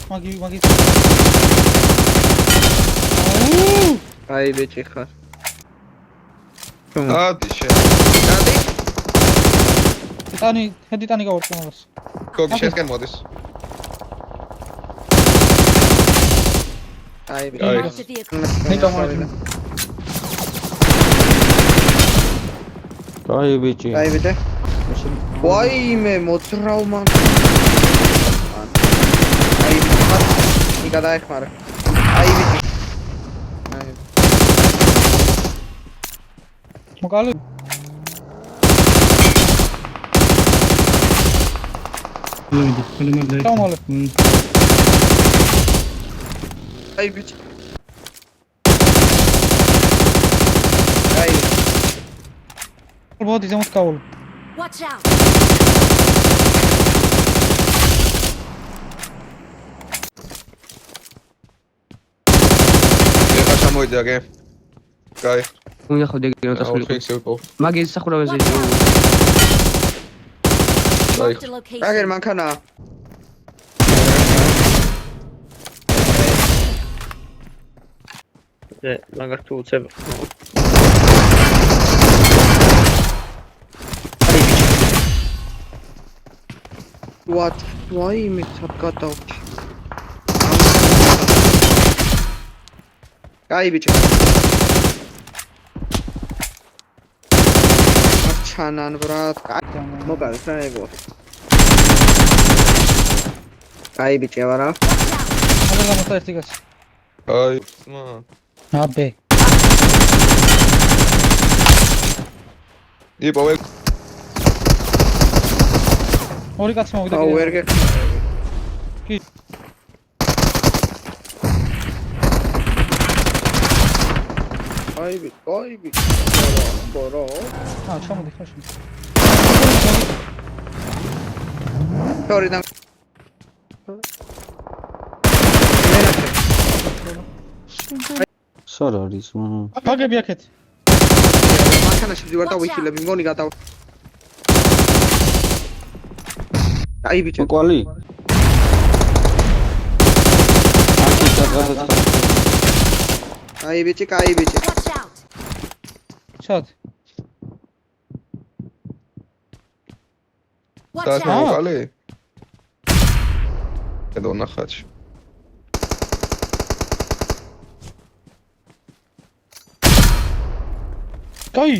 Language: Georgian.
მაგი აი ბიჭი ხარ ადი შენ დადი ჰედიტანი გავარკვევას გოგი შენკენ მოდის აი Marked a vehicle. Кай бичи. აი ბიჭი ვაიმე მოძრავ მაგ აი ბიჭი გადაეხმარა აი ბიჭი მოკალი გამალე აი ბიჭი აი ბოდი ზემოთ კაულ Watch out. ეხა ჩამოიძა გე კაი უნდა ხოვდი გინო დასული ოთხი ვიპოვ მაგის სახურავაზე Watch out. Marked a location. აგერ მანქანა მაგარ თუ უცებ What? Why me საპკატავ? აი ბიჭი. ჩანან ბრატ. მოგალ საერთო. აი ბიჭი ვარა. არა გამოთა ერთი კაცი აი სმა აბე იპოვე ორი კაცი მოვიდა აუ ვერ გე. კი აი ბიჭი. ბორო. ჩამოდი ხარ შენ თორიდან სარარის მაგები აქეთ მანქანაში ვარ და ვიხილები მგონი გადავ აი ბიჭი კვალი აი ბიჭი კაი ბიჭი Watch out. ჩად Watch დას out. მოვყალი ედო ნახაჩ კაი